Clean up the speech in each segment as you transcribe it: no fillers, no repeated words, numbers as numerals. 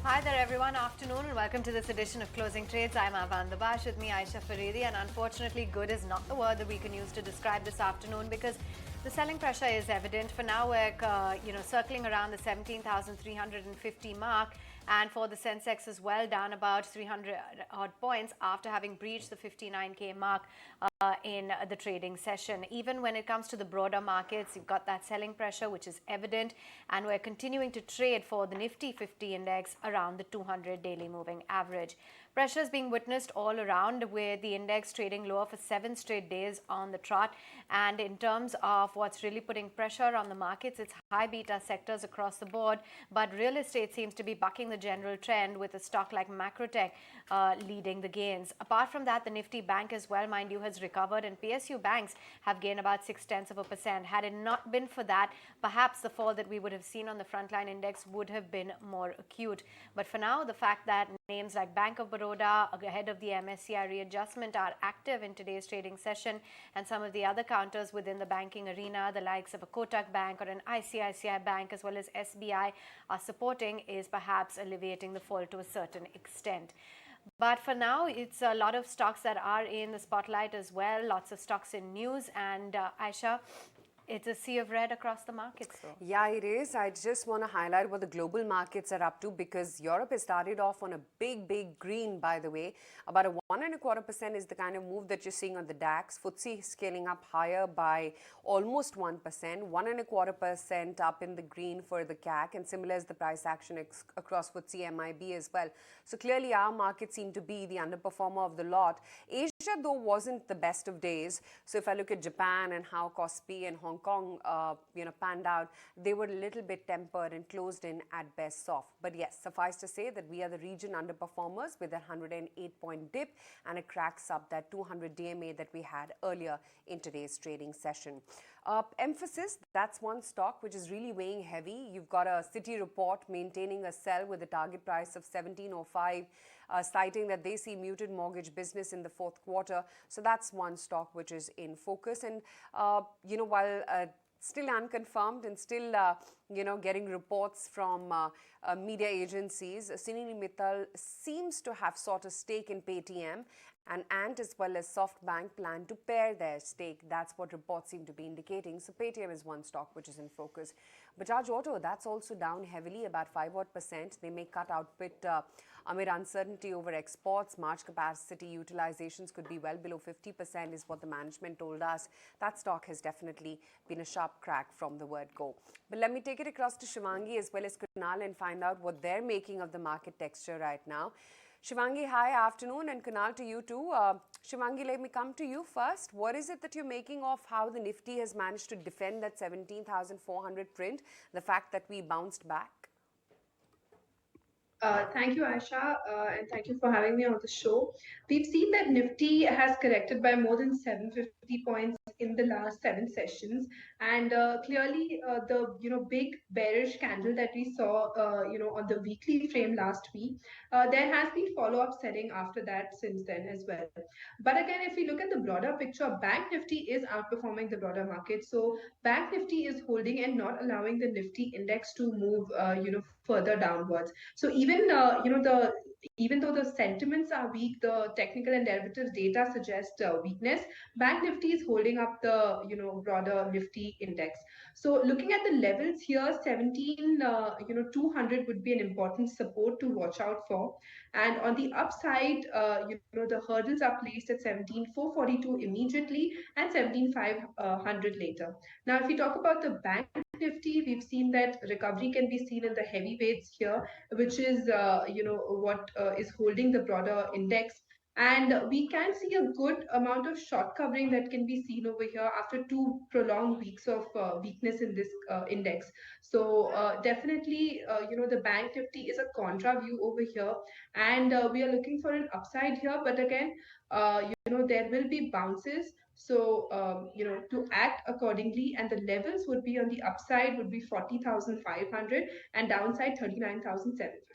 Hi there everyone, afternoon and welcome to this edition of Closing Trades. I'm Avan Dabash, with me Aisha Faridi, and unfortunately good is not the word that we can use to describe this afternoon because the selling pressure is evident. For now we're circling around the 17,350 mark, and for the Sensex as well, down about 300 odd points after having breached the 59k mark in the trading session. Even when it comes to the broader markets, you've got that selling pressure which is evident, and we're continuing to trade for the Nifty 50 index around the 200 daily moving average. Pressure is being witnessed all around, with the index trading lower for 7 straight days on the trot. And in terms of what's really putting pressure on the markets, it's high beta sectors across the board, but real estate seems to be bucking the general trend, with a stock like Macrotech leading the gains. Apart from that, the Nifty Bank as well, mind you, has recovered, and PSU banks have gained about 0.6%. Had it not been for that, perhaps the fall that we would have seen on the frontline index would have been more acute. But for now, the fact that names like Bank of Baroda, ahead of the MSCI readjustment, are active in today's trading session, and some of the other counters within the banking arena, the likes of a Kotak Bank or an ICICI Bank as well as SBI, are supporting, is perhaps alleviating the fall to a certain extent. But for now, it's a lot of stocks that are in the spotlight as well. Lots of stocks in news. And Aisha, it's a sea of red across the markets, though. Yeah, it is. I just want to highlight what the global markets are up to, because Europe has started off on a big green, by the way. About a 1.25% is the kind of move that you're seeing on the DAX. FTSE scaling up higher by almost 1%, 1.25% up in the green for the CAC, and similar is the price action across FTSE MIB as well. So clearly our market seemed to be the underperformer of the lot. Asia, though, wasn't the best of days. So if I look at Japan and how Kospi and Hong Kong panned out, they were a little bit tempered and closed in at best soft. But yes, suffice to say that we are the region underperformers, with a 108-point dip and a crack sub that 200 DMA that we had earlier in today's trading session. Emphasis, that's one stock which is really weighing heavy. You've got a Citi report maintaining a sell with a target price of 1705, citing that they see muted mortgage business in the fourth quarter. So that's one stock which is in focus. And, while still unconfirmed and still, getting reports from media agencies, Sunil Mittal seems to have sought a stake in Paytm, and Ant as well as SoftBank plan to pair their stake. That's what reports seem to be indicating. So Paytm is one stock which is in focus. Bajaj Auto, that's also down heavily, about 5%. They may cut output amid uncertainty over exports. March capacity utilizations could be well below 50% is what the management told us. That stock has definitely been a sharp crack from the word go. But let me take it across to Shivangi as well as Kunal and find out what they're making of the market texture right now. Shivangi, hi, afternoon, and Kunal to you too. Shivangi, let me come to you first. What is it that you're making of how the Nifty has managed to defend that 17,400 print, the fact that we bounced back? Thank you, Aisha, and thank you for having me on the show. We've seen that Nifty has corrected by more than 750 points in the last 7 sessions, and clearly the big bearish candle that we saw on the weekly frame last week, there has been follow-up selling after that since then as well. But again, if we look at the broader picture, Bank Nifty is outperforming the broader market. So Bank Nifty is holding and not allowing the Nifty index to move further downwards. So even though the sentiments are weak, the technical and derivatives data suggest weakness. Bank Nifty is holding up the broader Nifty index. So looking at the levels here, 200 would be an important support to watch out for. And on the upside, the hurdles are placed at 17,442 immediately and 17,500 later. Now, if we talk about the Bank Nifty, we've seen that recovery can be seen in the heavyweights here, which is what is holding the broader index. And we can see a good amount of short covering that can be seen over here after 2 prolonged weeks of weakness in this index. So definitely, the Bank Nifty is a contra view over here, and we are looking for an upside here. But again, there will be bounces. So, to act accordingly, and the levels would be on the upside would be 40,500 and downside 39,750.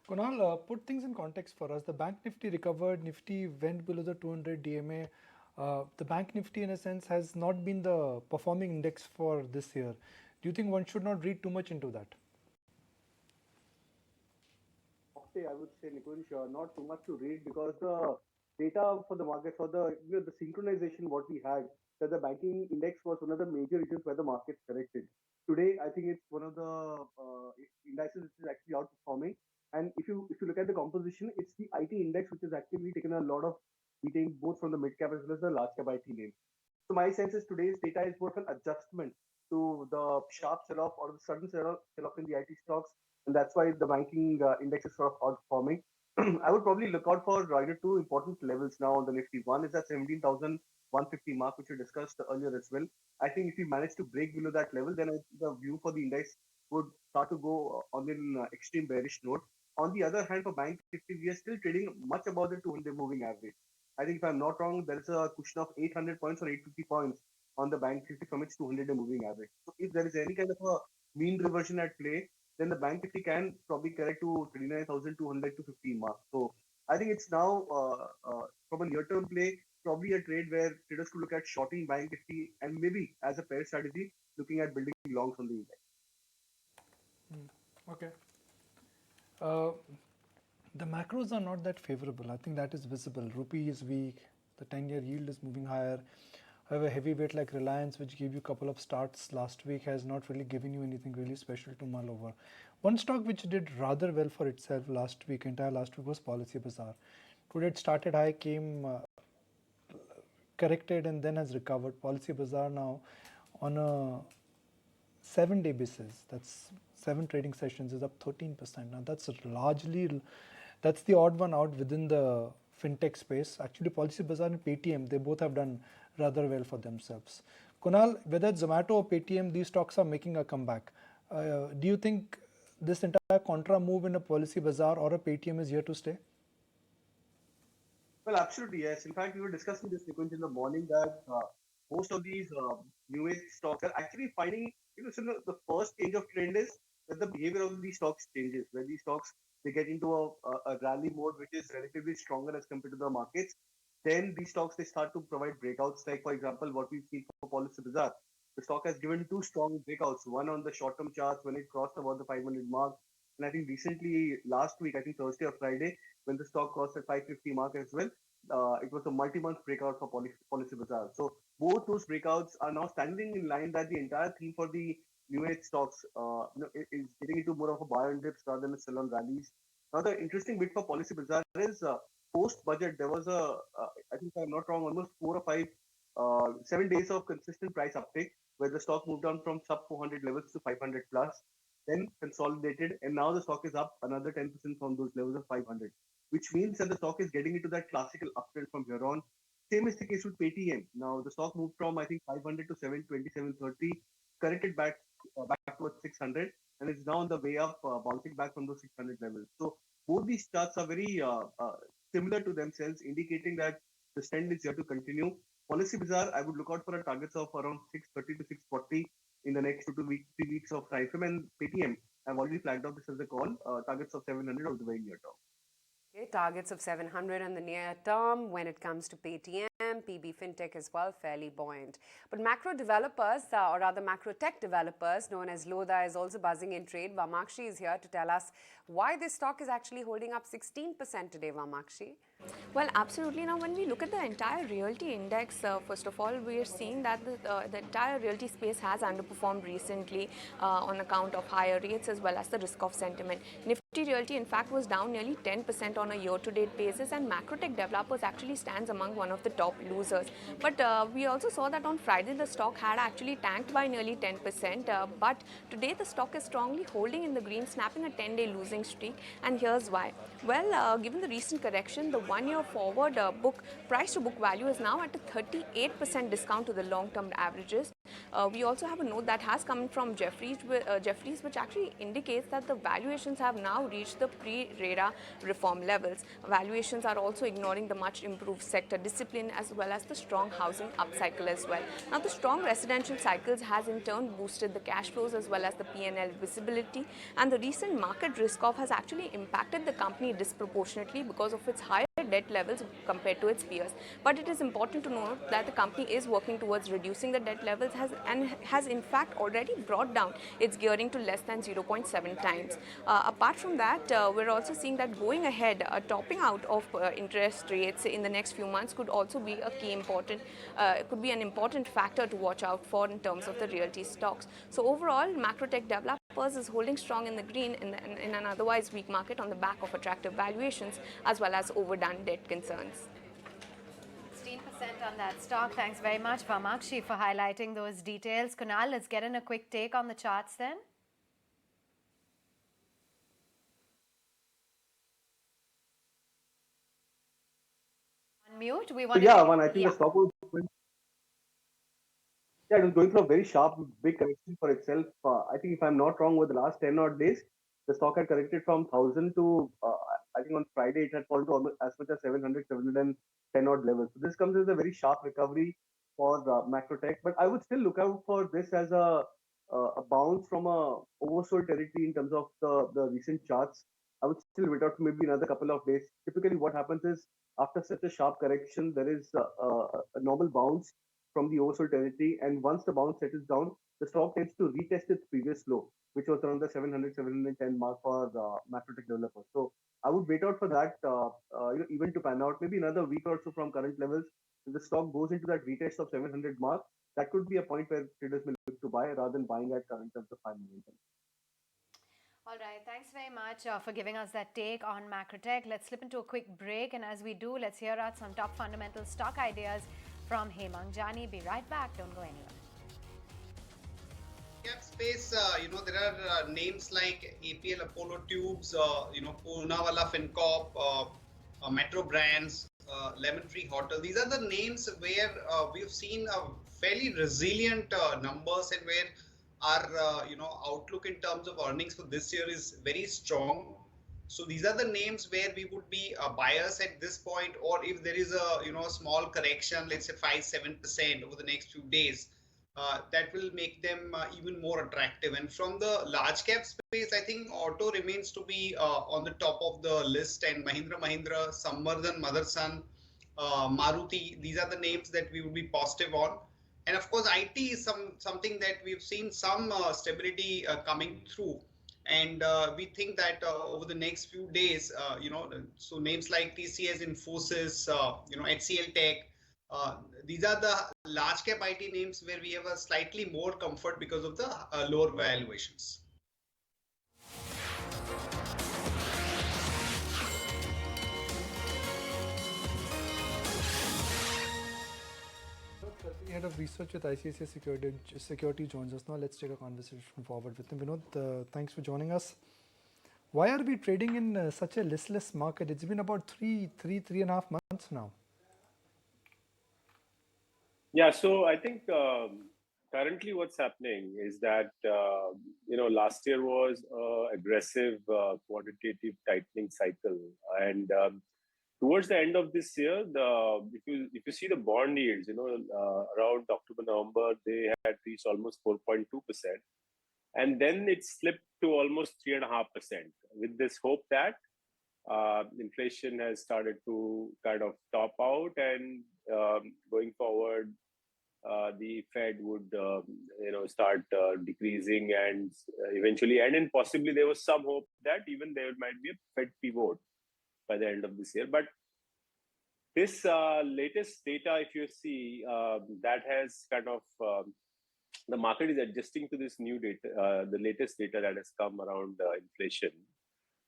Kunal, put things in context for us. The Bank Nifty recovered, Nifty went below the 200 DMA. The Bank Nifty, in a sense, has not been the performing index for this year. Do you think one should not read too much into that? say, I would say, Nikunj, not too much to read because the data for the markets or the the synchronization what we had, that the banking index was one of the major reasons where the markets corrected. Today, I think it's one of the indices which is actually outperforming. And if you look at the composition, it's the IT index which has actually taken a lot of beating both from the mid cap as well as the large cap IT names. So my sense is today's data is more of an adjustment to the sharp sell-off or the sudden sell-off in the IT stocks, and that's why the banking index is sort of outperforming. I would probably look out for two important levels now on the Nifty. One is that 17,150 mark, which we discussed earlier as well. I think if we manage to break below that level, then the view for the index would start to go on an extreme bearish note. On the other hand, for Bank Nifty, we are still trading much above the 200 moving average. I think if I'm not wrong, there is a cushion of 800 points or 850 points on the Bank Nifty from its 200-day moving average. So if there is any kind of a mean reversion at play, then the Bank Nifty can probably correct to 29,200 to 15 mark. So I think it's now from a near-term play, probably a trade where traders could look at shorting Bank Nifty and maybe as a pair strategy, looking at building longs on the index. Okay. The macros are not that favorable. I think that is visible. Rupee is weak. The 10-year yield is moving higher. However, heavyweight like Reliance, which gave you a couple of starts last week, has not really given you anything really special to mull over. One stock which did rather well for itself entire last week, was Policy Bazaar. Today it started high, came corrected and then has recovered. Policy Bazaar now on a 7-day basis, that's 7 trading sessions, is up 13%. Now that's the odd one out within the fintech space. Actually, Policy Bazaar and Paytm, they both have done rather well for themselves. Kunal, whether it's Zomato or Paytm, these stocks are making a comeback. Do you think this entire contra move in a Policy Bazaar or a Paytm is here to stay? Well, absolutely, yes. In fact, we were discussing this, Nikunj, in the morning that most of these new age stocks are actually finding, so the first stage of trend is that the behavior of these stocks changes, where these stocks, they get into a rally mode, which is relatively stronger as compared to the markets. Then these stocks, they start to provide breakouts, like, for example, what we've seen for Policy Bazaar. The stock has given two strong breakouts, one on the short-term charts when it crossed about the 500 mark. And I think recently, last week, I think Thursday or Friday, when the stock crossed at 550 mark as well, it was a multi-month breakout for Policy Bazaar. So both those breakouts are now standing in line that the entire theme for the new age stocks is getting into more of a buy and dips rather than a sell on rallies. Now the interesting bit for Policy Bazaar is post budget there was I think if I'm not wrong, almost 7 days of consistent price uptake where the stock moved on from sub 400 levels to 500 plus, then consolidated, and now the stock is up another 10% from those levels of 500, which means that the stock is getting into that classical uptrend from here on. Same is the case with Paytm. Now the stock moved from I think 500 to 720, 730, corrected back towards 600, and it's now on the way up, bouncing back from those 600 levels. So both these charts are very similar to themselves, indicating that the trend is here to continue. Policy Bazaar, I would look out for a targets of around 630 to 640 in the next 3 weeks of time frame. And Paytm, I've already flagged out this as a call, targets of 700 over the very near term. Okay, targets of 700 in the near term. When it comes to Paytm, PB Fintech as well, fairly buoyant. But macro developers, or rather macro tech developers, known as Lodha, is also buzzing in trade. Vamakshi is here to tell us why this stock is actually holding up 16% today, Vamakshi. Well, absolutely. Now, when we look at the entire realty index, first of all, we are seeing that the entire realty space has underperformed recently on account of higher rates as well as the risk of sentiment. Nifty Realty, in fact, was down nearly 10% on a year-to-date basis, and macrotech developers actually stands among one of the top losers. But we also saw that on Friday, the stock had actually tanked by nearly 10%, but today the stock is strongly holding in the green, snapping a 10-day losing streak, and here's why. Well, given the recent correction, the one-year forward price to book value is now at a 38% discount to the long-term averages. We also have a note that has come from Jefferies, which actually indicates that the valuations have now reached the pre-RERA reform levels. Valuations are also ignoring the much improved sector discipline as well as the strong housing upcycle as well. Now, the strong residential cycles has in turn boosted the cash flows as well as the P&L visibility, and the recent market risk-off has actually impacted the company disproportionately because of its higher debt levels compared to its peers. But it is important to note that the company is working towards reducing the debt levels and has in fact already brought down its gearing to less than 0.7 times. Apart from that, we're also seeing that going ahead, topping out of interest rates in the next few months could also be a key important, could be an important factor to watch out for in terms of the realty stocks. So overall, Macrotech Developers is holding strong in the green in an otherwise weak market on the back of attractive valuations as well as overdone debt concerns. 16% on that stock. Thanks very much, Vamakshi, for highlighting those details. Kunal, let's get in a quick take on the charts then. Unmute. We want Yeah, one, I think the stock was it was going through a very sharp, big correction for itself. I think if I'm not wrong, over the last 10 odd days, the stock had corrected from 1,000 to, I think on Friday, it had fallen to almost as much as 700, 710 odd levels. So this comes as a very sharp recovery for Macrotech. But I would still look out for this as a bounce from a oversold territory in terms of the recent charts. I would still wait out for maybe another couple of days. Typically, what happens is after such a sharp correction, there is a normal bounce from the oversold territory. And once the bounce settles down, the stock tends to retest its previous low, which was around the 700, 710 mark for Macrotech Developers. So I would wait out for that even to pan out. Maybe another week or so from current levels. If the stock goes into that retest of 700 mark, that could be a point where traders may look to buy rather than buying at current of the 5 momentum. All right, thanks very much for giving us that take on Macrotech. Let's slip into a quick break, and as we do, let's hear out some top fundamental stock ideas from Hemang Jani. Be right back. Don't go anywhere. Cap space, there are names like APL Apollo Tubes, Poonawalla FinCorp, Metro Brands, Lemon Tree Hotel. These are the names where we've seen fairly resilient numbers and where our outlook in terms of earnings for this year is very strong. So these are the names where we would be buyers at this point, or if there is a small correction, let's say 5-7% over the next few days, that will make them even more attractive. And from the large cap space, I think auto remains to be on the top of the list, and Mahindra, Samvardhan, Motherson, Maruti, these are the names that we would be positive on. And of course, IT is something that we've seen some stability coming through. And we think that over the next few days, so names like TCS, Infosys, HCL Tech, these are the large cap IT names where we have a slightly more comfort because of the lower valuations. Head of research with ICICI Security joins us now. Let's take a conversation forward with him. Vinod, thanks for joining us. Why are we trading in such a listless market? It's been about three and a half months now. Yeah, so I think currently what's happening is that last year was aggressive quantitative tightening cycle, and towards the end of this year, if you see the bond yields, around October, November, they had reached almost 4.2%, and then it slipped to almost 3.5%, with this hope that inflation has started to kind of top out, and going forward, the Fed would start decreasing and eventually end. And possibly there was some hope that even there might be a Fed pivot by the end of this year. But this latest data, if you see, that has kind of the market is adjusting to this new data, the latest data that has come around inflation.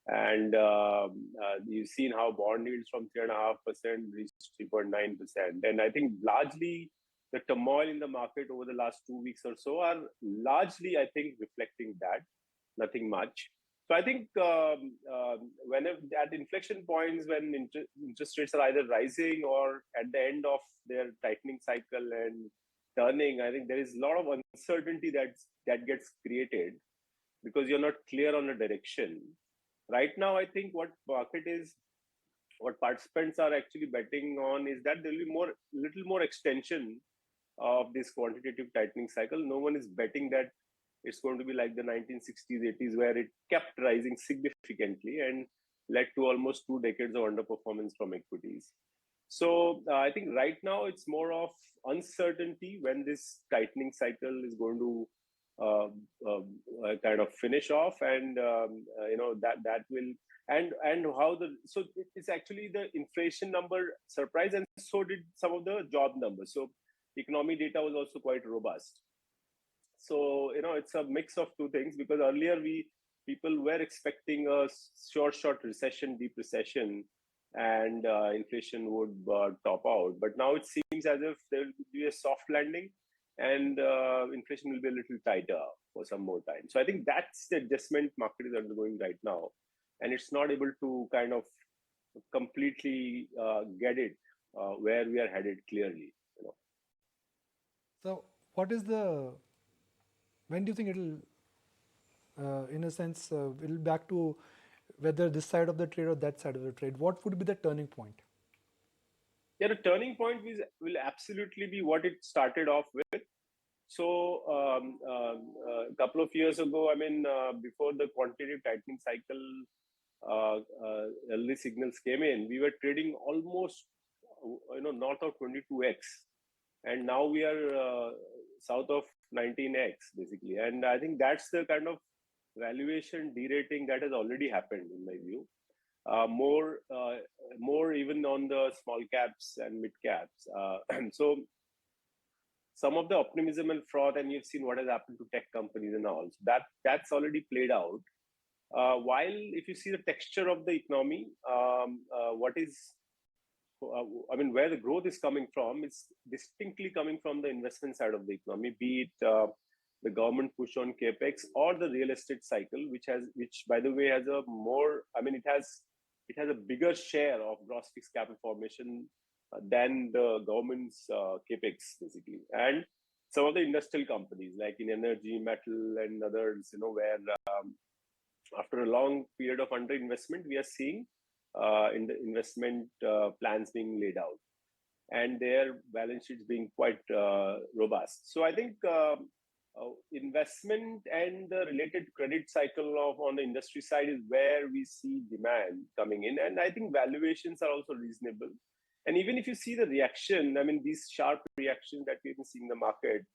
And you've seen how bond yields from 3.5% reached 3.9%. And I think largely the turmoil in the market over the last 2 weeks or so are largely, I think, reflecting that, nothing much. So I think whenever at inflection points when interest rates are either rising or at the end of their tightening cycle and turning, I think there is a lot of uncertainty that gets created because you're not clear on the direction. Right now, I think what participants are actually betting on is that there will be little more extension of this quantitative tightening cycle. No one is betting that it's going to be like the 1960s, 80s, where it kept rising significantly. And led to almost 2 decades of underperformance from equities. So I think right now it's more of uncertainty when this tightening cycle is going to kind of finish off, and that will and how it's actually the inflation number surprise, and so did some of the job numbers. So economy data was also quite robust. So it's a mix of two things, because earlier people were expecting a short recession, deep recession, and inflation would top out. But now it seems as if there will be a soft landing, and inflation will be a little tighter for some more time. So I think that's the adjustment market is undergoing right now, and it's not able to kind of completely get it where we are headed clearly. So when do you think it'll, in a sense, it'll back to whether this side of the trade or that side of the trade? What would be the turning point? Yeah, the turning point will absolutely be what it started off with. So a couple of years ago, before the quantitative tightening cycle, early signals came in, we were trading almost north of 22x, and now we are south of 19x basically. And I think that's the kind of valuation derating that has already happened in my view. More even on the small caps and mid caps. So some of the optimism and fraud, and you've seen what has happened to tech companies and all, so that's already played out. While if you see the texture of the economy, where the growth is coming from, it's distinctly coming from the investment side of the economy, be it the government push on capex or the real estate cycle, which by the way has a more, it has a bigger share of gross fixed capital formation than the government's capex basically. And some of the industrial companies like in energy, metal, and others, where after a long period of underinvestment, we are seeing in the investment plans being laid out, and their balance sheets being quite robust. So I think investment and the related credit cycle on the industry side is where we see demand coming in, and I think valuations are also reasonable. And even if you see the reaction, these sharp reactions that we've been seeing in the market,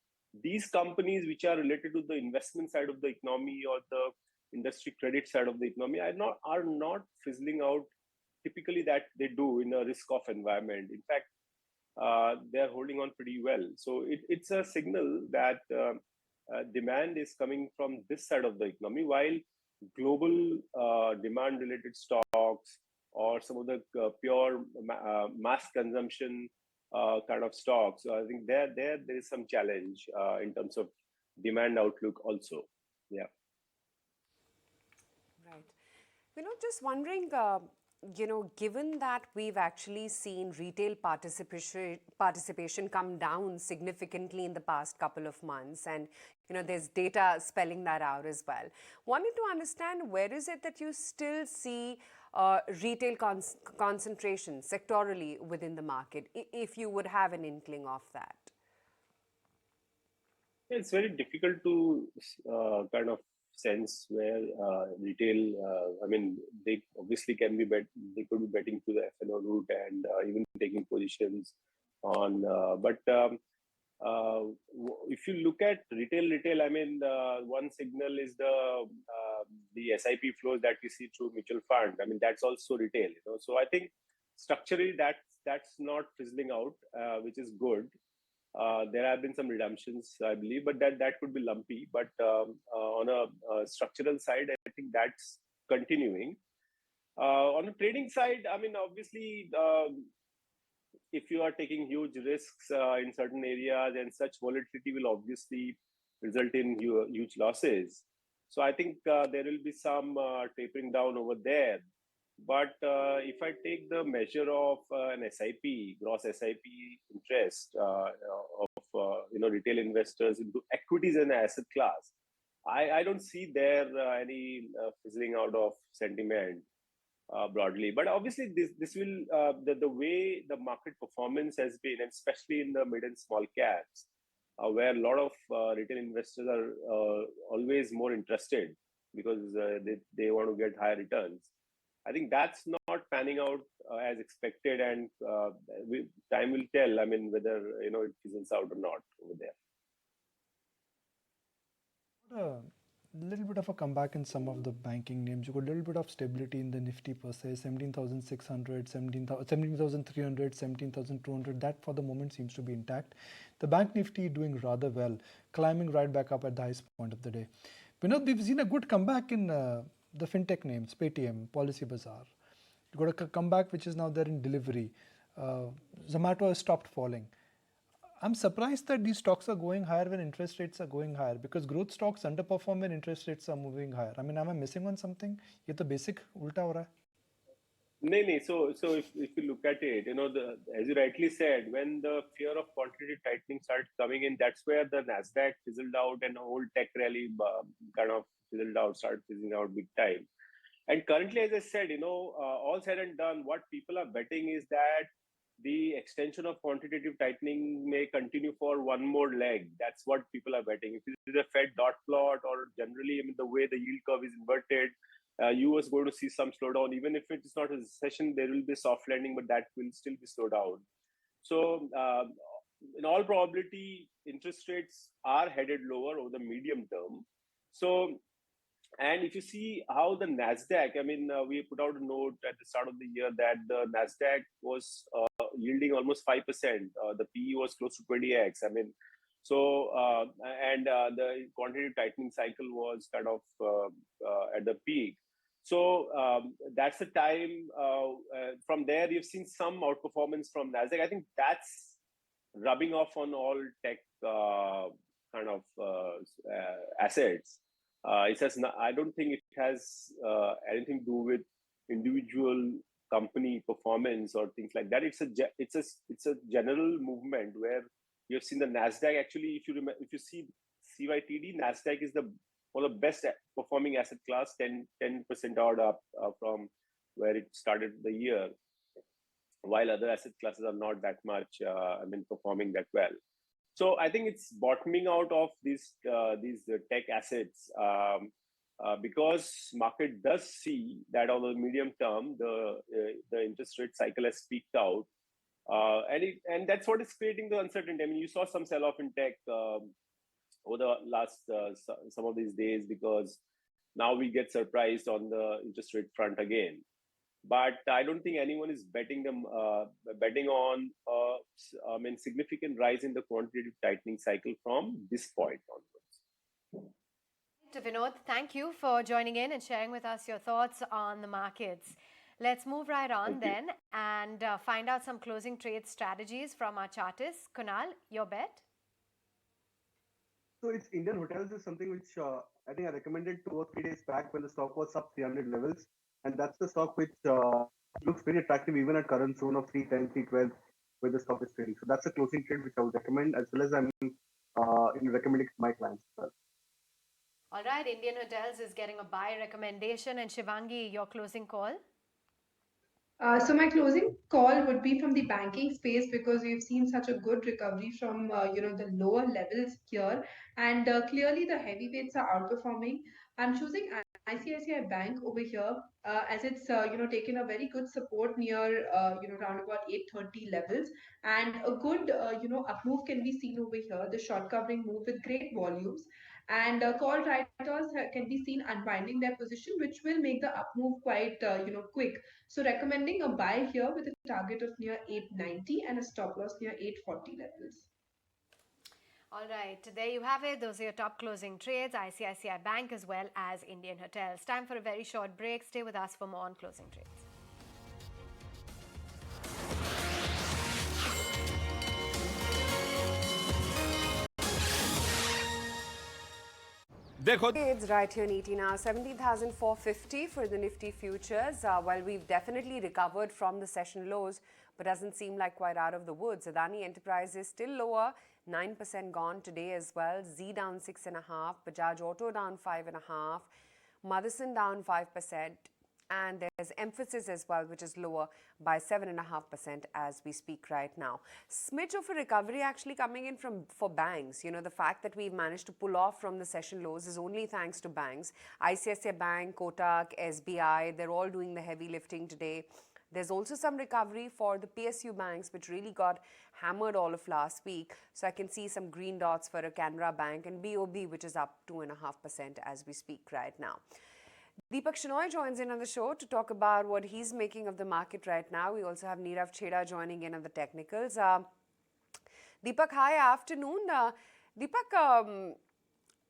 these companies which are related to the investment side of the economy or the industry credit side of the economy are not fizzling out typically that they do in a risk-off environment. In fact, they're holding on pretty well. So it's a signal that demand is coming from this side of the economy, while global demand-related stocks or some of the pure mass consumption kind of stocks, I think there is some challenge in terms of demand outlook also. Yeah. Right. Just wondering, given that we've actually seen retail participation come down significantly in the past couple of months, and there's data spelling that out as well. Wanted to understand, where is it that you still see retail concentration sectorally within the market, if you would have an inkling of that? It's very difficult to kind of sense where retail, they obviously can be they could be betting to the F&O route and even taking positions on, but if you look at retail, one signal is the SIP flows that we see through mutual fund. That's also retail, So I think structurally that's not fizzling out, which is good. There have been some redemptions, I believe, but that could be lumpy. But on a structural side, I think that's continuing. On the trading side, obviously, if you are taking huge risks in certain areas, and such volatility will obviously result in huge losses. So I think there will be some tapering down over there. But if I take the measure of an SIP, gross SIP interest of retail investors into equities and asset class, I don't see there any fizzling out of sentiment broadly. But obviously, this will the way the market performance has been, and especially in the mid and small caps, where a lot of retail investors are always more interested because they want to get higher returns. I think that's not panning out as expected, and time will tell. I mean, whether it fizzles out or not over there. A little bit of a comeback in some of the banking names. You got a little bit of stability in the Nifty per se, 17,600, 17,300, 17,200. That for the moment seems to be intact. The bank Nifty doing rather well, climbing right back up at the highest point of the day. We've seen a good comeback in the fintech names, Paytm, Policy Bazaar. You got a comeback which is now there in delivery. Zomato has stopped falling. I'm surprised that these stocks are going higher when interest rates are going higher, because growth stocks underperform when interest rates are moving higher. I mean, am I missing on something? ये तो basic उल्टा हो रहा है. No. So if you look at it, as you rightly said, when the fear of quantitative tightening started coming in, that's where the Nasdaq fizzled out and the whole tech rally kind of fizzled out, started fizzling out big time. And currently, as I said, all said and done, what people are betting is that the extension of quantitative tightening may continue for one more leg. That's what people are betting. If it is a Fed dot plot, or generally, I mean, the way the yield curve is inverted, you was going to see some slowdown. Even if it is not a recession, there will be a soft landing, but that will still be slowed down. So, in all probability, interest rates are headed lower over the medium term. So, and if you see how the Nasdaq, I mean, we put out a note at the start of the year that the Nasdaq was yielding almost 5%. The PE was close to 20x. I mean, so and the quantitative tightening cycle was kind of at the peak. So that's the time. From there, you've seen some outperformance from Nasdaq. I think that's rubbing off on all tech kind of assets. It has not, I don't think it has anything to do with individual company performance or things like that. It's a general movement where you have seen the Nasdaq actually. If you see CYTD, Nasdaq is one of the best performing asset class, 10% odd up from where it started the year, while other asset classes are not that much performing that well. So I think it's bottoming out of these tech assets because market does see that on the medium term the interest rate cycle has peaked out, and that's what is creating the uncertainty. I mean, you saw some sell-off in tech over the last some of these days, because now we get surprised on the interest rate front again. But I don't think anyone is betting on significant rise in the quantitative tightening cycle from this point onwards. Vinod, thank you for joining in and sharing with us your thoughts on the markets. Let's move right on then and find out some closing trade strategies from our chartists. Kunal, your bet? So it's Indian Hotels is something which I think I recommended 2 or 3 days back when the stock was sub 300 levels. And that's the stock which looks very attractive even at current zone of 310, 312 where the stock is trading. So that's a closing trade which I would recommend, as well as I'm recommending to my clients as well. All right, Indian Hotels is getting a buy recommendation. And Shivangi, your closing call? So my closing call would be from the banking space, because we've seen such a good recovery from the lower levels here, and clearly the heavyweights are outperforming. I'm choosing ICICI Bank over here as it's taken a very good support near around about 830 levels, and a good up move can be seen over here. The short covering move with great volumes. And call writers can be seen unwinding their position, which will make the up move quite quick. So recommending a buy here with a target of near 890 and a stop loss near 840 levels. All right, there you have it. Those are your top closing trades, ICICI Bank as well as Indian Hotels. Time for a very short break. Stay with us for more on closing trades. It's right here in ET now, 17,450 for the Nifty futures. While we've definitely recovered from the session lows, but doesn't seem like quite out of the woods. Adani Enterprises still lower, 9% gone today as well. Z down 6.5%, Bajaj Auto down 5.5%, Motherson down 5%, And there's emphasis as well, which is lower by 7.5% as we speak right now. Smidge of a recovery actually coming in for banks. You know, the fact that we've managed to pull off from the session lows is only thanks to banks. ICICI Bank, Kotak, SBI, they're all doing the heavy lifting today. There's also some recovery for the PSU banks, which really got hammered all of last week. So I can see some green dots for a Canara Bank and BOB, which is up 2.5% as we speak right now. Deepak Shenoy joins in on the show to talk about what he's making of the market right now. We also have Nirav Chheda joining in on the technicals. Deepak, hi, afternoon. Deepak,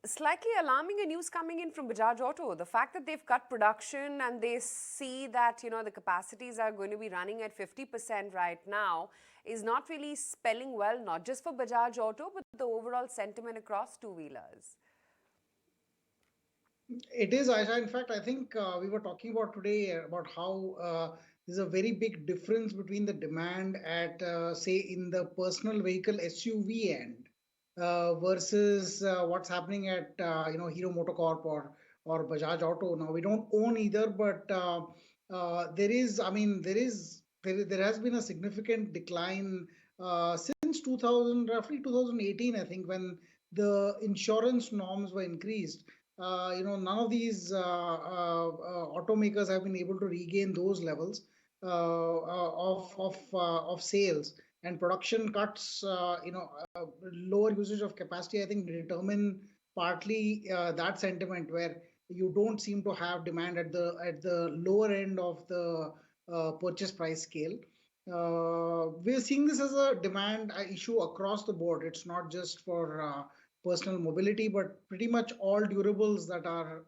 slightly alarming news coming in from Bajaj Auto. The fact that they've cut production and they see that, you know, the capacities are going to be running at 50% right now is not really spelling well, not just for Bajaj Auto, but the overall sentiment across two-wheelers. It is, Aisha. In fact, I think we were talking about today about how there's a very big difference between the demand at, say, in the personal vehicle SUV end versus what's happening at Hero MotoCorp or Bajaj Auto. Now we don't own either, but there has been a significant decline since 2000, roughly 2018, I think, when the insurance norms were increased. None of these automakers have been able to regain those levels of sales, and production cuts. Lower usage of capacity, I think, determine partly that sentiment where you don't seem to have demand at the lower end of the purchase price scale. We're seeing this as a demand issue across the board. It's not just for personal mobility, but pretty much all durables that are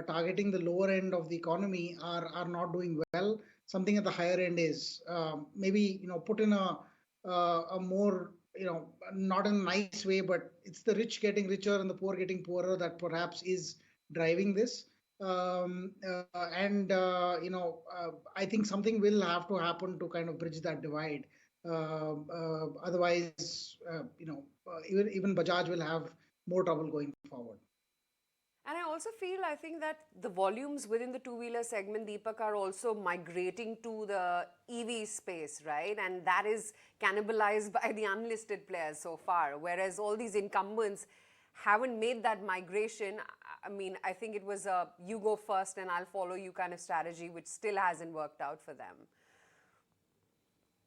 targeting the lower end of the economy are not doing well. Something at the higher end is maybe put in a more not in a nice way, but it's the rich getting richer and the poor getting poorer that perhaps is driving this. I think something will have to happen to kind of bridge that divide. Otherwise, even Bajaj will have more trouble going forward. And I think that the volumes within the two-wheeler segment, Deepak, are also migrating to the EV space, right? And that is cannibalized by the unlisted players so far, whereas all these incumbents haven't made that migration. I mean, I think it was a you go first and I'll follow you kind of strategy, which still hasn't worked out for them.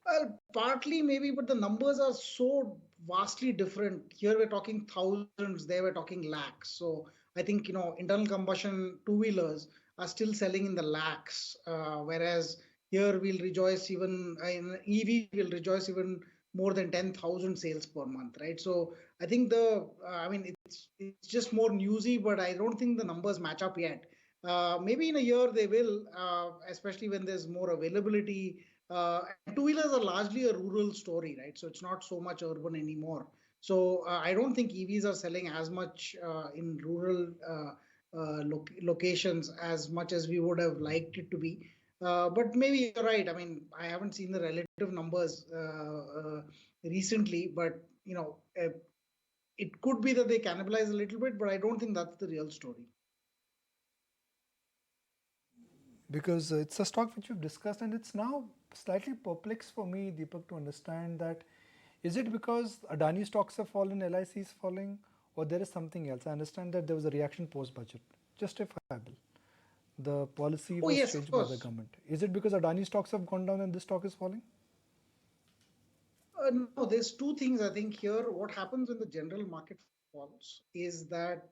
Well, partly maybe, but the numbers are so vastly different. Here we're talking thousands, there we're talking lakhs. So I think, internal combustion two-wheelers are still selling in the lakhs, whereas here we'll rejoice even, in EV, we'll rejoice even more than 10,000 sales per month, right? So I think it's just more newsy, but I don't think the numbers match up yet. Maybe in a year they will, especially when there's more availability. And two-wheelers are largely a rural story, right? So it's not so much urban anymore. So I don't think EVs are selling as much in rural locations as much as we would have liked it to be. But maybe you're right. I mean, I haven't seen the relative numbers recently, but it could be that they cannibalize a little bit, but I don't think that's the real story. Because it's a stock which we've discussed, and it's now slightly perplexed for me, Deepak, to understand that is it because Adani stocks have fallen, LIC is falling, or there is something else? I understand that there was a reaction post-budget, justifiable. The policy was changed by the government. Is it because Adani stocks have gone down and this stock is falling? No, there's two things I think here. What happens when the general market falls is that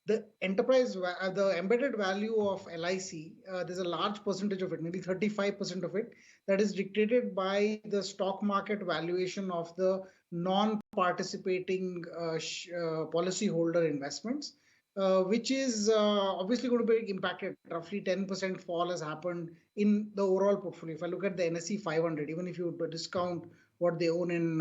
the embedded value of LIC, there's a large percentage of it, maybe 35% of it, that is dictated by the stock market valuation of the non-participating policyholder investments, which is obviously going to be impacted. Roughly 10% fall has happened in the overall portfolio. If I look at the NSE 500, even if you discount what they own in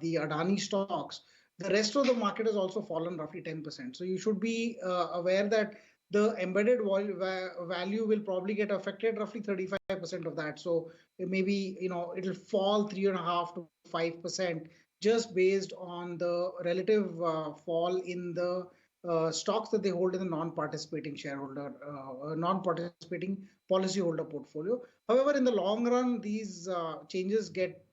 the Adani stocks, the rest of the market has also fallen roughly 10%. So you should be aware that the embedded value will probably get affected, roughly 35% of that. So maybe it'll fall 3.5 to 5% just based on the relative fall in the stocks that they hold in the non-participating shareholder, non-participating policyholder portfolio. However, in the long run, these changes get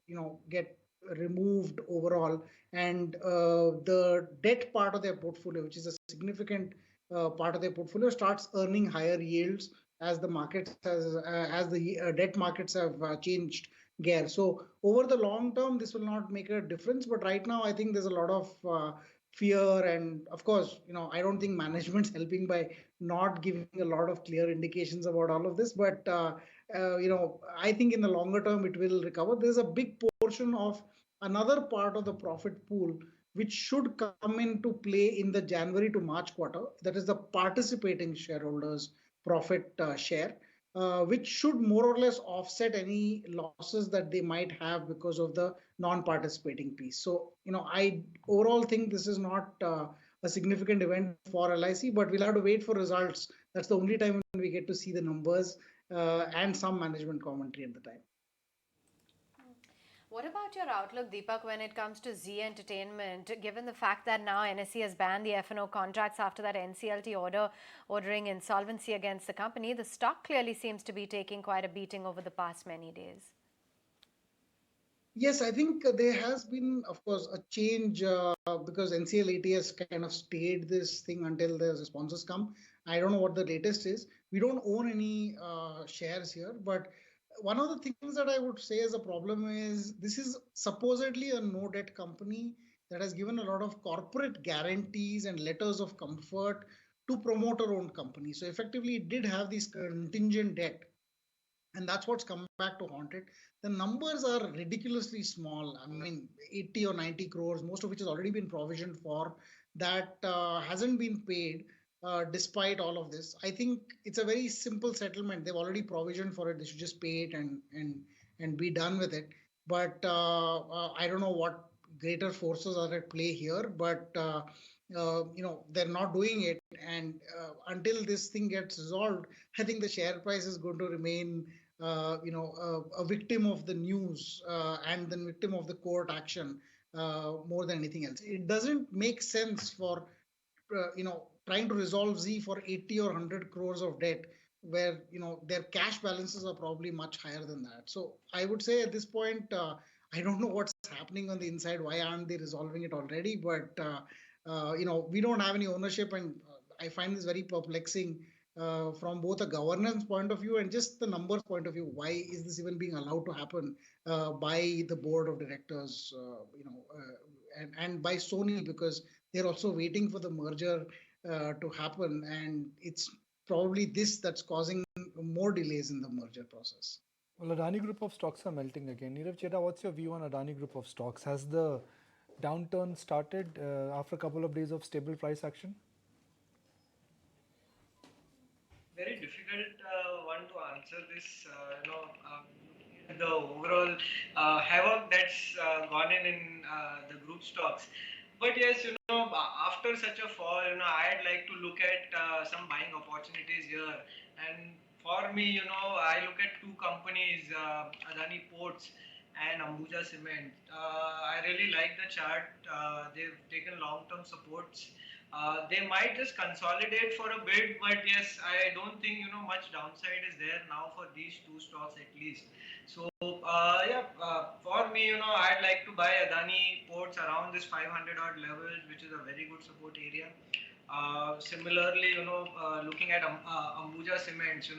removed overall, and the debt part of their portfolio, which is a significant part of their portfolio, starts earning higher yields as the markets as the debt markets have changed gear. So over the long term, this will not make a difference. But right now, I think there's a lot of fear, and of course, I don't think management's helping by not giving a lot of clear indications about all of this. But I think in the longer term, it will recover. There's a big portion of another part of the profit pool which should come into play in the January to March quarter. That is the participating shareholders' profit share, which should more or less offset any losses that they might have because of the non-participating piece. So, I overall think this is not a significant event for LIC, but we'll have to wait for results. That's the only time when we get to see the numbers and some management commentary at the time. What about your outlook, Deepak, when it comes to Z Entertainment, given the fact that now NSE has banned the F&O contracts after that NCLT order ordering insolvency against the company? The stock clearly seems to be taking quite a beating over the past many days. Yes, I think there has been, of course, a change because NCLAT has kind of stayed this thing until the responses come. I don't know what the latest is. We don't own any shares here, but one of the things that I would say as a problem is this is supposedly a no debt company that has given a lot of corporate guarantees and letters of comfort to promoter owned companies. So effectively, it did have this contingent debt, and that's what's come back to haunt it. The numbers are ridiculously small. I mean, 80 or 90 crores, most of which has already been provisioned for, that hasn't been paid despite all of this. I think it's a very simple settlement. They've already provisioned for it. They should just pay it and be done with it. But I don't know what greater forces are at play here, but they're not doing it, and until this thing gets resolved, I think the share price is going to remain a victim of the news and then victim of the court action more than anything else. It doesn't make sense for trying to resolve Z for 80 or 100 crores of debt, where their cash balances are probably much higher than that. So I would say at this point, I don't know what's happening on the inside. Why aren't they resolving it already? But we don't have any ownership, and I find this very perplexing from both a governance point of view and just the numbers point of view. Why is this even being allowed to happen by the board of directors, and by Sony, because they're also waiting for the merger to happen, and it's probably this that's causing more delays in the merger process. Well, Adani Group of stocks are melting again. Nirav Cheda, what's your view on Adani Group of stocks? Has the downturn started after a couple of days of stable price action? Very difficult one to answer this. The overall havoc that's gone in the group stocks. But yes, after such a fall, I'd like to look at some buying opportunities here. And for me, I look at two companies, Adani Ports and Ambuja Cement. I really like the chart. They've taken long-term supports. They might just consolidate for a bit, but yes, I don't think much downside is there now for these two stocks at least. So for me, I'd like to buy Adani Ports around this 500 odd levels, which is a very good support area. Similarly, looking at Ambuja Cements,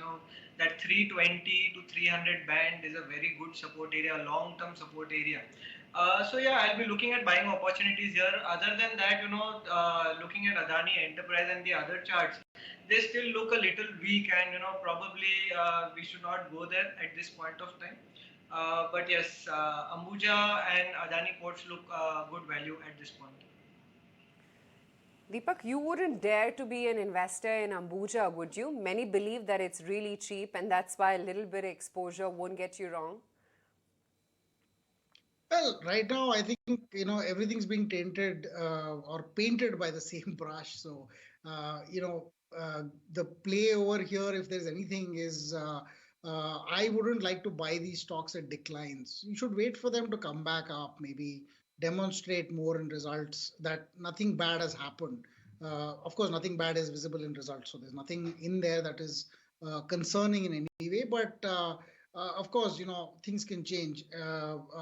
that 320 to 300 band is a very good support area, long-term support area. So yeah, I'll be looking at buying opportunities here. Other than that, looking at Adani Enterprise and the other charts, they still look a little weak, and probably we should not go there at this point of time. But yes, Ambuja and Adani Ports look good value at this point. Deepak, you wouldn't dare to be an investor in Ambuja, would you? Many believe that it's really cheap, and that's why a little bit of exposure won't get you wrong. Well, right now I think everything's being tainted or painted by the same brush. So the play over here, if there's anything, is I wouldn't like to buy these stocks at declines. You should wait for them to come back up, maybe demonstrate more in results that nothing bad has happened. Of course, nothing bad is visible in results, so there's nothing in there that is concerning in any way. But of course, things can change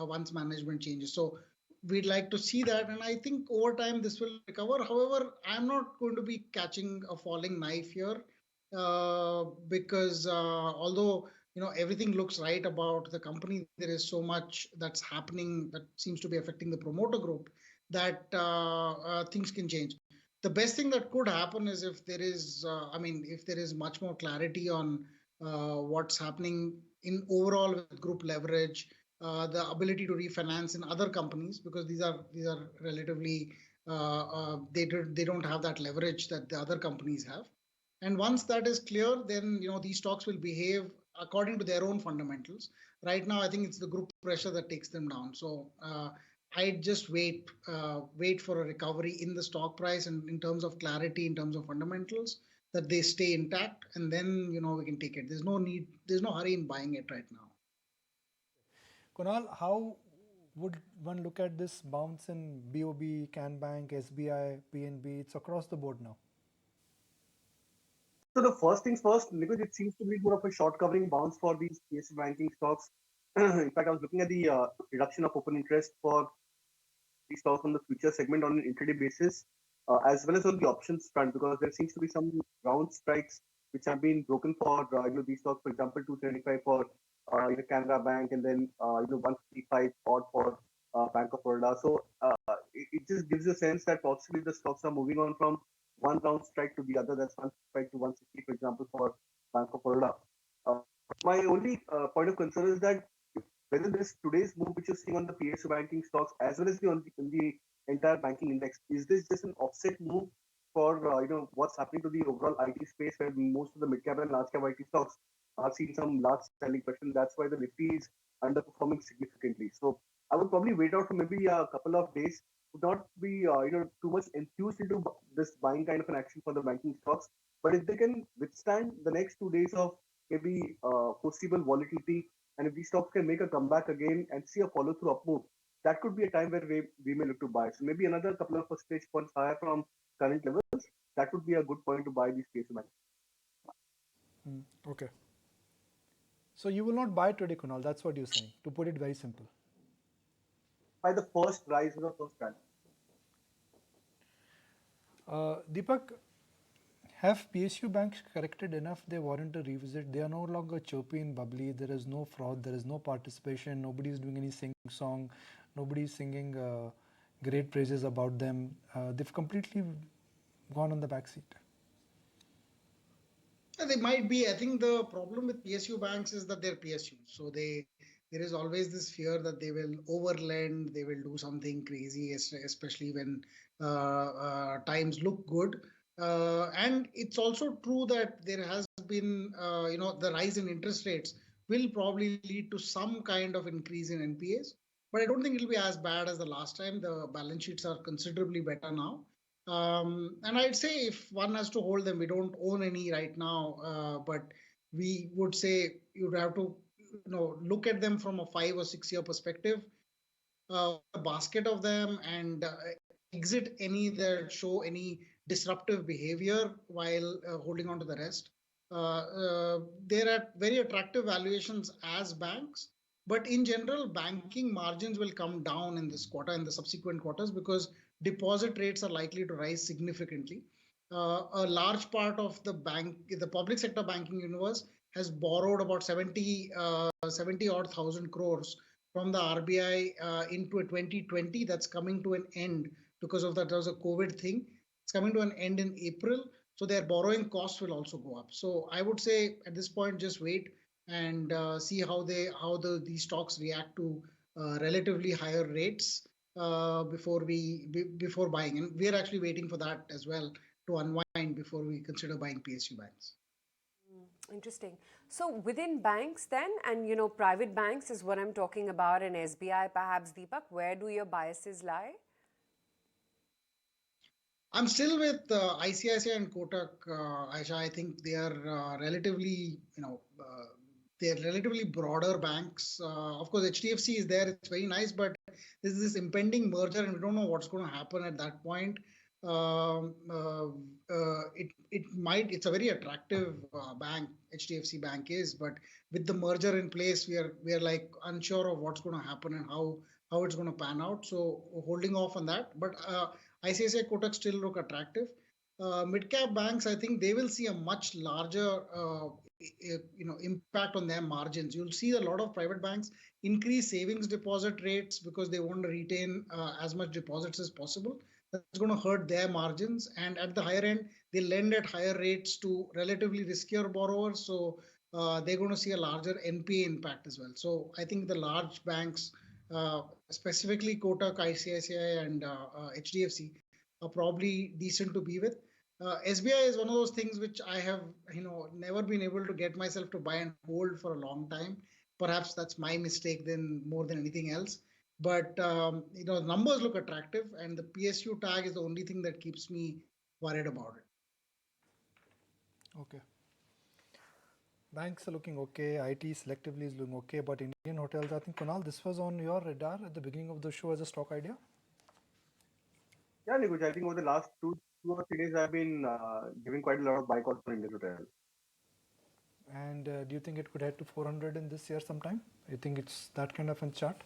once management changes. So we'd like to see that, and I think over time this will recover. However, I'm not going to be catching a falling knife here because although everything looks right about the company, there is so much that's happening that seems to be affecting the promoter group that things can change. The best thing that could happen is if there is, if there is much more clarity on what's happening in overall with group leverage, the ability to refinance in other companies, because these are relatively they don't have that leverage that the other companies have. And once that is clear, then these stocks will behave according to their own fundamentals. Right now, I think it's the group pressure that takes them down. So I'd just wait for a recovery in the stock price and in terms of clarity, in terms of fundamentals, that they stay intact, and then we can take it. There's no need, there's no hurry in buying it right now. Kunal, how would one look at this bounce in BOB, Can Bank, SBI, PNB? It's across the board now. So the first things first, because it seems to be more of a short covering bounce for these PSU banking stocks. In fact, I was looking at the reduction of open interest for these stocks on the future segment on an intraday basis, as well as on the options front, because there seems to be some ground strikes which have been broken for these stocks. For example, 275 for Canara Bank, and then 155 odd for Bank of Baroda. So it just gives a sense that possibly the stocks are moving on from one ground strike to the other. That's 155 to 160, for example, for Bank of Baroda. My only point of concern is that whether this today's move which you're seeing on the PSU banking stocks as well as on the entire banking index, is this just an offset move for what's happening to the overall IT space, where most of the mid cap and large cap IT stocks are seeing some large selling pressure? That's why the Nifty is underperforming significantly. So I would probably wait out for maybe a couple of days, would not be too much enthused into this buying kind of an action for the banking stocks. But if they can withstand the next 2 days of maybe foreseeable volatility, and if these stocks can make a comeback again and see a follow through up move, that could be a time where we may look to buy. So maybe another couple of percentage points higher from current levels, that would be a good point to buy these PSU banks. Okay. So you will not buy today, Kunal. That's what you're saying, to put it very simple. By the first rise or the first run. Deepak, have PSU banks corrected enough? They warrant a revisit. They are no longer chirpy and bubbly. There is no fraud. There is no participation. Nobody is doing any sing-song. Nobody is singing great praises about them. They've completely gone on the back seat. They might be. I think the problem with PSU banks is that they're PSU. So there is always this fear that they will overlend, they will do something crazy, especially when times look good. And it's also true that there has been, the rise in interest rates will probably lead to some kind of increase in NPAs. But I don't think it'll be as bad as the last time. The balance sheets are considerably better now. And I'd say if one has to hold them, we don't own any right now, but we would say you'd have to look at them from a 5 or 6 year perspective, a basket of them, and exit any that show any disruptive behavior while holding on to the rest. They're at very attractive valuations as banks, but in general, banking margins will come down in this quarter and the subsequent quarters because deposit rates are likely to rise significantly. A large part of the public sector banking universe has borrowed about 70 odd thousand crores from the RBI into 2020. That's coming to an end because of that. There was a COVID thing. It's coming to an end in April. So their borrowing costs will also go up. So I would say at this point, just wait and see how these stocks react to relatively higher rates before buying. And we're actually waiting for that as well to unwind before we consider buying PSU banks. Interesting. So within banks then, and private banks is what I'm talking about, and SBI perhaps, Deepak, where do your biases lie? I'm still with ICICI and Kotak, Aisha. I think they are relatively, they're relatively broader banks. Of course, HDFC is there. It's very nice, but this is this impending merger, and we don't know what's going to happen at that point. it's a very attractive bank. HDFC Bank is, but with the merger in place, we are like unsure of what's going to happen and how it's going to pan out. So holding off on that. But ICICI Kotak still look attractive. Mid cap banks, I think they will see a much larger impact on their margins. You'll see a lot of private banks increase savings deposit rates because they want to retain as much deposits as possible. That's going to hurt their margins. And at the higher end, they lend at higher rates to relatively riskier borrowers. So they're going to see a larger NPA impact as well. So I think the large banks, specifically Kotak, ICICI, and HDFC, are probably decent to be with. SBI is one of those things which I have, never been able to get myself to buy and hold for a long time. Perhaps that's my mistake then more than anything else. But numbers look attractive, and the PSU tag is the only thing that keeps me worried about it. Okay. Banks are looking okay, IT selectively is looking okay, but Indian hotels, I think, Kunal, this was on your radar at the beginning of the show as a stock idea? Yeah, Nikuj, I think over the last two or 3 days, I've been giving quite a lot of buy calls for Indian hotels. And do you think it could head to 400 in this year sometime? You think it's that kind of a chart?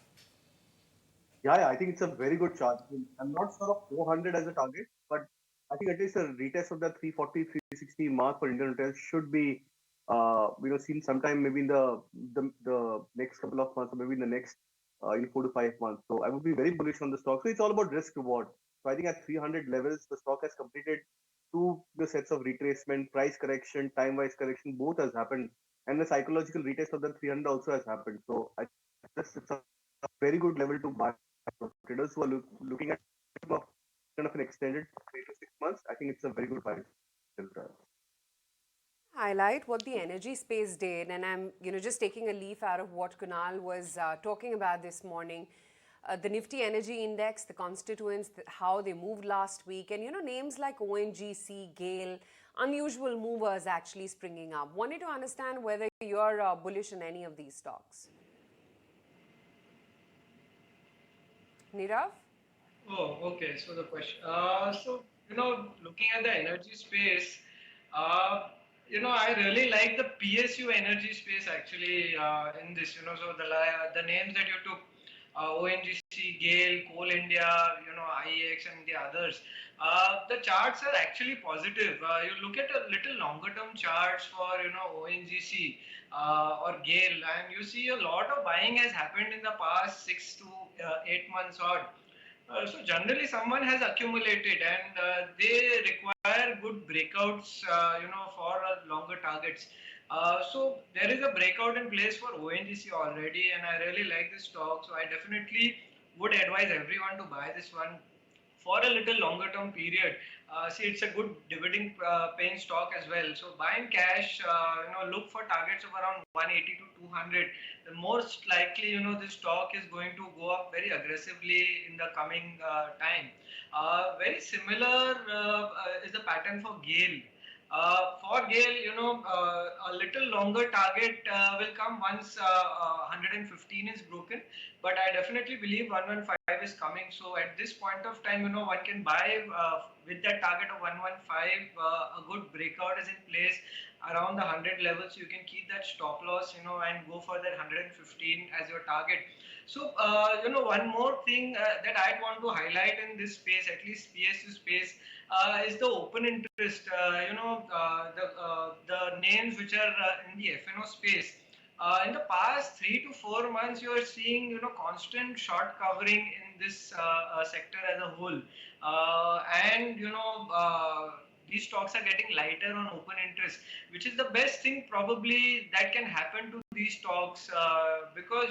Yeah, I think it's a very good chart. I'm not sure of 400 as a target, but I think at least a retest of the 340, 360 mark for Indian hotels should be, seen sometime maybe in the next couple of months, or maybe in the next 4 to 5 months. So I would be very bullish on the stock. So it's all about risk reward. So I think at 300 levels, the stock has completed two the sets of retracement, price correction, time-wise correction, both has happened, and the psychological retest of the 300 also has happened. So I think it's a very good level to buy. Traders who are looking at kind of an extended 3 to 6 months, I think it's a very good buy. Highlight what the energy space did, and I'm just taking a leaf out of what Kunal was talking about this morning. The Nifty Energy Index, the constituents, how they moved last week, and names like ONGC, GAIL, unusual movers actually springing up. Wanted to understand whether you're bullish on any of these stocks. Nirav? Oh, okay. So the question, looking at the energy space, I really like the PSU energy space actually in this. So the names that you took, ONGC, GAIL, Coal India, IEX, and the others. The charts are actually positive. You look at a little longer term charts for ONGC or GAIL, and you see a lot of buying has happened in the past 6 to 8 months odd. So generally, someone has accumulated, and they require good breakouts, for longer targets. So there is a breakout in place for ONGC already, and I really like this stock. So I definitely would advise everyone to buy this one for a little longer term period. See, it's a good dividend paying stock as well. So buy in cash, look for targets of around 180 to 200. The most likely, this stock is going to go up very aggressively in the coming time. Very similar is the pattern for GAIL. For GAIL, a little longer target will come once 115 is broken, but I definitely believe 115 is coming. So at this point of time, one can buy with that target of 115. A good breakout is in place around the 100 levels. You can keep that stop loss, and go for that 115 as your target. So, one more thing that I'd want to highlight in this space, at least PSU space, is the open interest. The names which are in the FNO space. In the past 3 to 4 months, you are seeing constant short covering in this sector as a whole, and these stocks are getting lighter on open interest, which is the best thing probably that can happen to these stocks, because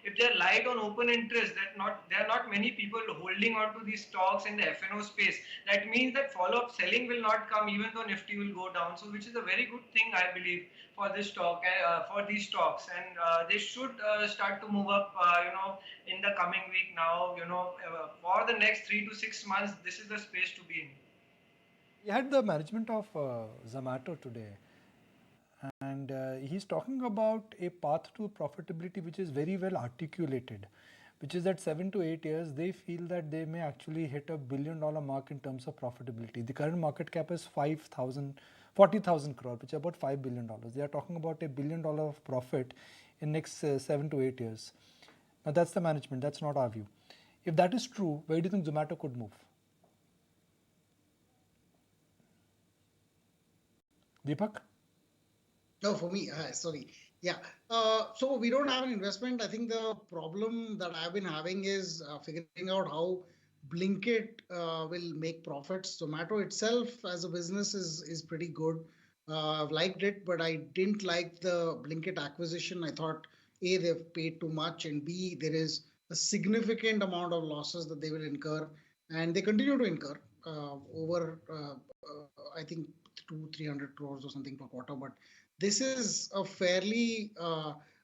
if they're light on open interest, there are not many people holding on to these stocks in the FNO space. That means that follow-up selling will not come even though Nifty will go down. So which is a very good thing, I believe, for this stock, for these stocks, and they should start to move up, in the coming week now. For the next 3 to 6 months, this is the space to be in. We had the management of Zomato today, and he's talking about a path to profitability which is very well articulated. which is that 7 to 8 years, they feel that they may actually hit $1 billion mark in terms of profitability. The current market cap is 40,000 crore, which is about $5 billion. They are talking about $1 billion of profit in next 7 to 8 years. Now that's the management, that's not our view. If that is true, where do you think Zomato could move? Deepak? No, for me, sorry. Yeah. So we don't have an investment. I think the problem that I've been having is figuring out how Blinkit will make profits. Zomato itself as a business is pretty good. I've liked it, but I didn't like the Blinkit acquisition. I thought A, they've paid too much, and B, there is a significant amount of losses that they will incur, and they continue to incur over, I think, 200-300 crores or something per quarter. But this is a fairly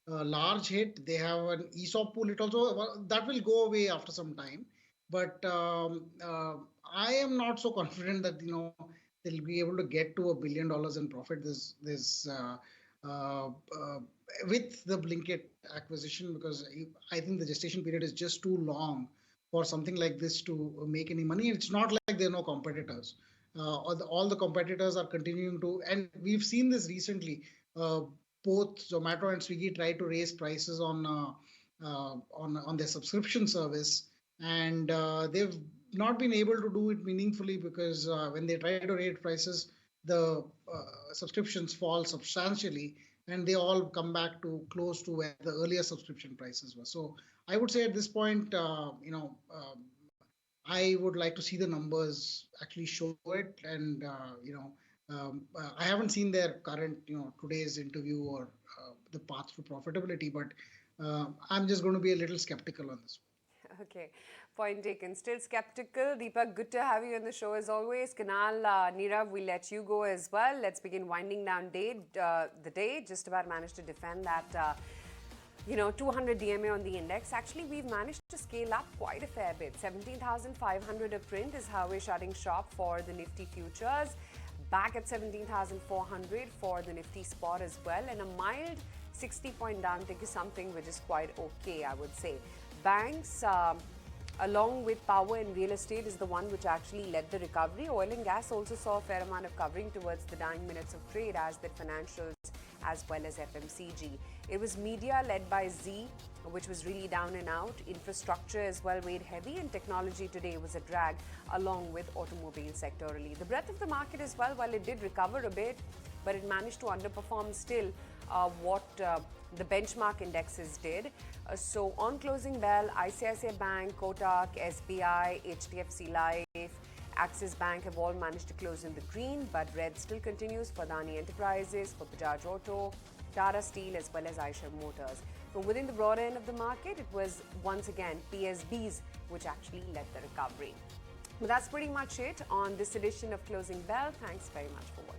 large hit. They have an ESOP pool. It also that will go away after some time. But I am not so confident that they'll be able to get to $1 billion in profit. With the Blinkit acquisition, because I think the gestation period is just too long for something like this to make any money. It's not like there are no competitors. All the competitors are continuing to, and we've seen this recently. Both Zomato and Swiggy tried to raise prices on their subscription service, and they've not been able to do it meaningfully because when they try to raise prices, the subscriptions fall substantially, and they all come back to close to where the earlier subscription prices were. So I would say at this point, I would like to see the numbers actually show it, and I haven't seen their current, today's interview or the path to profitability, but I'm just going to be a little skeptical on this. Okay, point taken. Still skeptical. Deepak, good to have you on the show as always. Kunal, Nirav, we'll let you go as well. Let's begin winding down the day. Just about managed to defend that 200 DMA on the index. Actually, we've managed to scale up quite a fair bit. 17,500 a print is how we're shutting shop for the Nifty futures. Back at 17,400 for the Nifty spot as well. And a mild 60-point downtick is something which is quite okay, I would say. Banks, along with power and real estate, is the one which actually led the recovery. Oil and gas also saw a fair amount of covering towards the dying minutes of trade, as did financials as well as FMCG. It was media led by Z, which was really down and out. Infrastructure as well weighed heavy, and technology today was a drag along with automobile sectorally. The breadth of the market as well, while it did recover a bit, but it managed to underperform still what the benchmark indexes did. So on closing bell, ICICI Bank, Kotak, SBI, HDFC Life, Axis Bank have all managed to close in the green, but red still continues for Adani Enterprises, for Bajaj Auto, Tata Steel as well as Eicher Motors. So within the broad end of the market, it was once again PSBs which actually led the recovery. But that's pretty much it on this edition of Closing Bell. Thanks very much for watching.